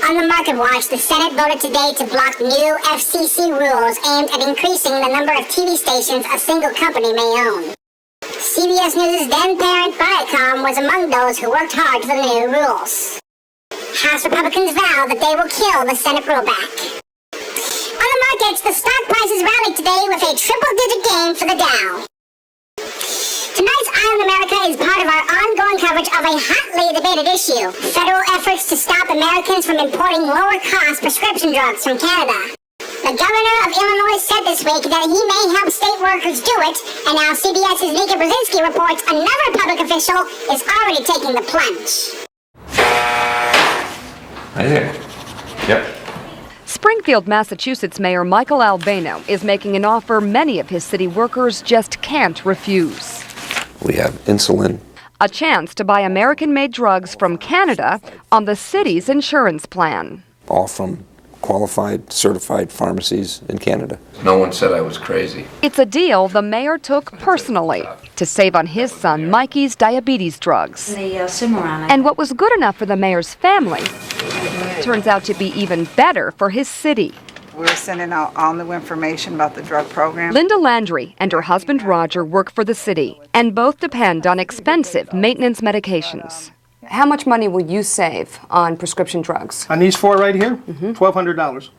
On the market watch, the Senate voted today to block new FCC rules aimed at increasing the number of TV stations a single company may own. CBS News' then parent Viacom was among those who worked hard for the new rules. House Republicans vow that they will kill the Senate rollback. On the markets, the stock prices rallied today with a triple-digit gain for the Dow. Tonight's Eye on America is part of our ongoing coverage of a hotly debated issue: federal efforts to stop Americans from importing lower-cost prescription drugs from Canada. The governor of Illinois said this week that he may help state workers do it, and now CBS's Nika Brzezinski reports another public official is already taking the plunge. Right there. Yep. Springfield, Massachusetts Mayor Michael Albano is making an offer many of his city workers just can't refuse. We have insulin. A chance to buy American-made drugs from Canada on the city's insurance plan. All from qualified, certified pharmacies in Canada. No one said I was crazy. It's a deal the mayor took personally to save on his son Mikey's diabetes drugs. And what was good enough for the mayor's family turns out to be even better for his city. We're sending out all new information about the drug program. Linda Landry and her husband Roger work for the city, and both depend on expensive maintenance medications. How much money will you save on prescription drugs? On these four right here, $1,200.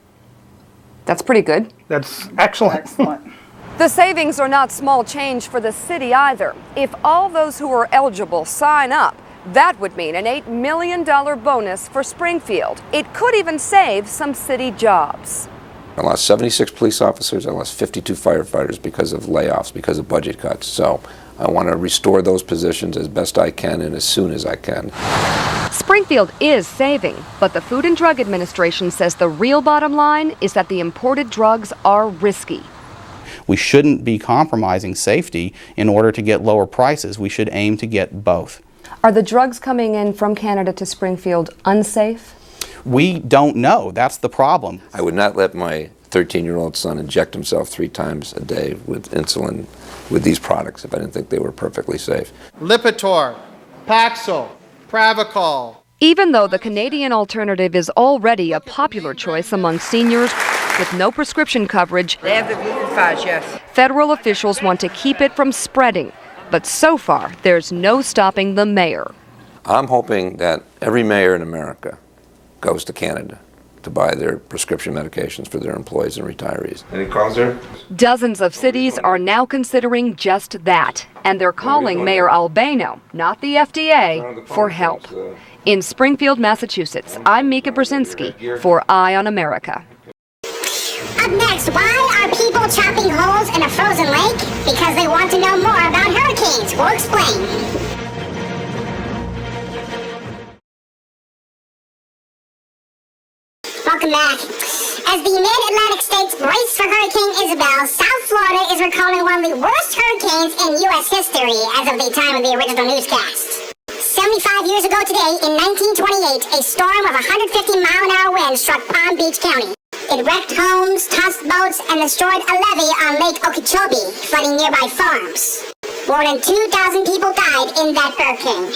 That's pretty good. That's excellent. Excellent. The savings are not small change for the city either. If all those who are eligible sign up, that would mean an $8 million bonus for Springfield. It could even save some city jobs. I lost 76 police officers. I lost 52 firefighters because of layoffs, because of budget cuts. So I want to restore those positions as best I can and as soon as I can. Springfield is saving, but the Food and Drug Administration says the real bottom line is that the imported drugs are risky. We shouldn't be compromising safety in order to get lower prices. We should aim to get both. Are the drugs coming in from Canada to Springfield unsafe? We don't know. That's the problem. I would not let my 13-year-old son inject himself 3 times a day with insulin with these products if I didn't think they were perfectly safe. Lipitor, Paxil, Pravachol. Even though the Canadian alternative is already a popular choice among seniors with no prescription coverage, They have the glucophage, yes. federal officials want to keep it from spreading. But so far, there's no stopping the mayor. I'm hoping that every mayor in America goes to Canada to buy their prescription medications for their employees and retirees. Any calls there? Dozens of cities are now considering just that, and they're calling Mayor Albano, not the FDA, for help. In Springfield, Massachusetts, I'm Nika Brzezinski for Eye on America. Up next, why are people chopping holes in a frozen lake? Because they want to know more about hurricanes. We'll explain. Welcome back. As the mid-Atlantic states brace for Hurricane Isabel, South Florida is recalling one of the worst hurricanes in U.S. history as of the time of the original newscast. 75 years ago today, in 1928, a storm of 150-mile-an-hour winds struck Palm Beach County. It wrecked homes, tossed boats, and destroyed a levee on Lake Okeechobee, flooding nearby farms. More than 2,000 people died in that hurricane.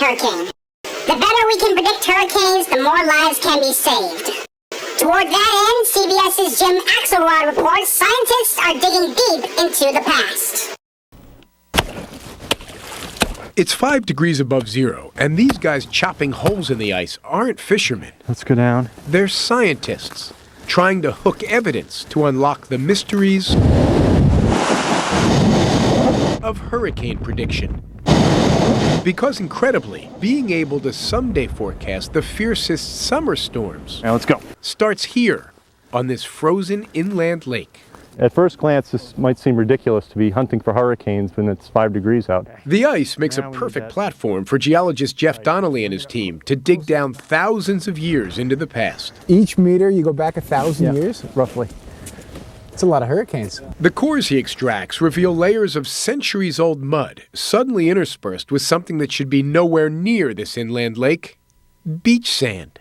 The better we can predict hurricanes, the more lives can be saved. Toward that end, CBS's Jim Axelrod reports scientists are digging deep into the past. It's 5 degrees above zero, and these guys chopping holes in the ice aren't fishermen. Let's go down. They're scientists trying to hook evidence to unlock the mysteries of hurricane prediction. Because incredibly, being able to someday forecast the fiercest summer storms Now let's go. starts here on this frozen inland lake. At first glance, this might seem ridiculous to be hunting for hurricanes when it's 5 degrees out. The ice makes a perfect platform for geologist Jeff Donnelly and his team to dig down thousands of years into the past. Each meter, you go back 1,000 years? Roughly. It's a lot of hurricanes. The cores he extracts reveal layers of centuries-old mud, suddenly interspersed with something that should be nowhere near this inland lake: beach sand.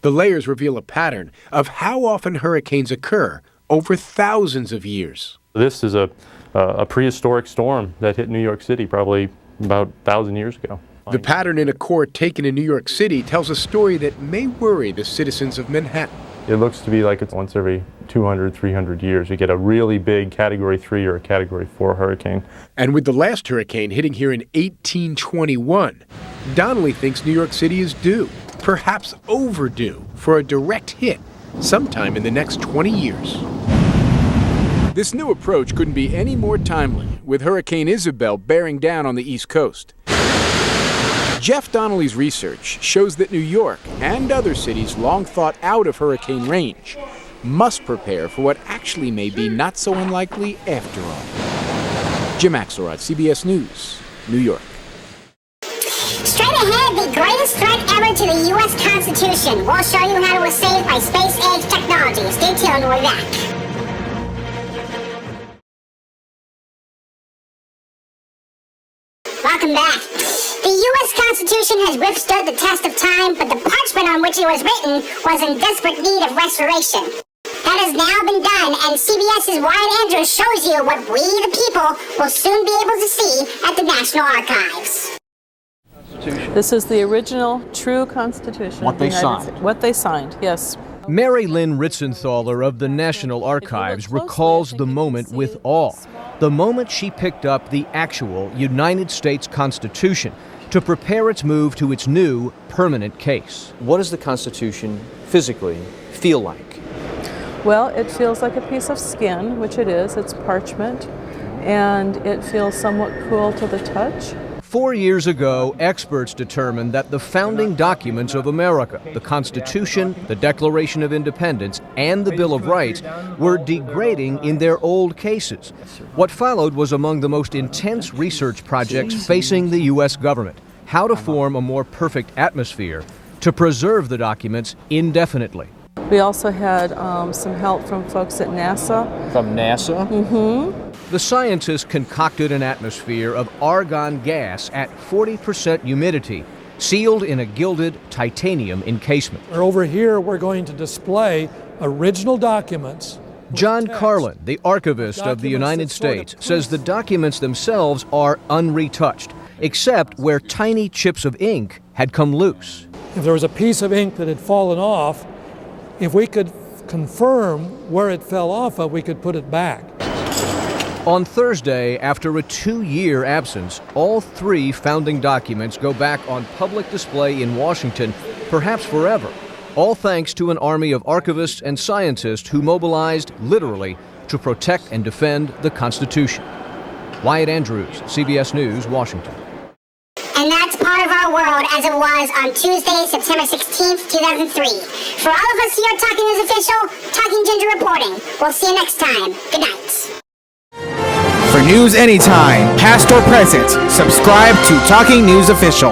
The layers reveal a pattern of how often hurricanes occur over thousands of years. This is a prehistoric storm that hit New York City probably about 1,000 years ago. The pattern in a core taken in New York City tells a story that may worry the citizens of Manhattan. It looks to be like it's once every 200, 300 years. We get a really big Category 3 or a Category 4 hurricane. And with the last hurricane hitting here in 1821, Donnelly thinks New York City is due, perhaps overdue, for a direct hit sometime in the next 20 years. This new approach couldn't be any more timely, with Hurricane Isabel bearing down on the East Coast. Jeff Donnelly's research shows that New York and other cities long thought out of hurricane range must prepare for what actually may be not so unlikely after all. Jim Axelrod, CBS News, New York. Straight ahead, the greatest threat ever to the U.S. Constitution. We'll show you how it was saved by space-age technology. Stay tuned, we'll be back. Welcome back. The U.S. Constitution has withstood the test of time, but the parchment on which it was written was in desperate need of restoration. That has now been done, and CBS's Wyatt Andrews shows you what we, the people, will soon be able to see at the National Archives. This is the original, true Constitution. What they signed. What they signed, yes. Mary Lynn Ritzenthaler of the National Archives recalls the moment with awe. The moment she picked up the actual United States Constitution to prepare its move to its new permanent case. What does the Constitution physically feel like? Well, it feels like a piece of skin, which it is. It's parchment, and it feels somewhat cool to the touch. 4 years ago, experts determined that the founding documents of America, the Constitution, the Declaration of Independence, and the Bill of Rights, were degrading in their old cases. What followed was among the most intense research projects facing the U.S. government: how to form a more perfect atmosphere to preserve the documents indefinitely. We also had some help from folks at NASA. From NASA? Mm-hmm. The scientists concocted an atmosphere of argon gas at 40% humidity, sealed in a gilded titanium encasement. Over here, we're going to display original documents. John Carlin, the archivist of the United States, says the documents themselves are unretouched, except where tiny chips of ink had come loose. If there was a piece of ink that had fallen off, if we could confirm where it fell off of, we could put it back. On Thursday, after a 2-year absence, all 3 founding documents go back on public display in Washington, perhaps forever, all thanks to an army of archivists and scientists who mobilized, literally, to protect and defend the Constitution. Wyatt Andrews, CBS News, Washington. And that's part of our world as it was on Tuesday, September 16th, 2003. For all of us here at Talking News Official, Talking Ginger reporting. We'll see you next time. Good night. For news anytime, past or present, subscribe to Talking News Official.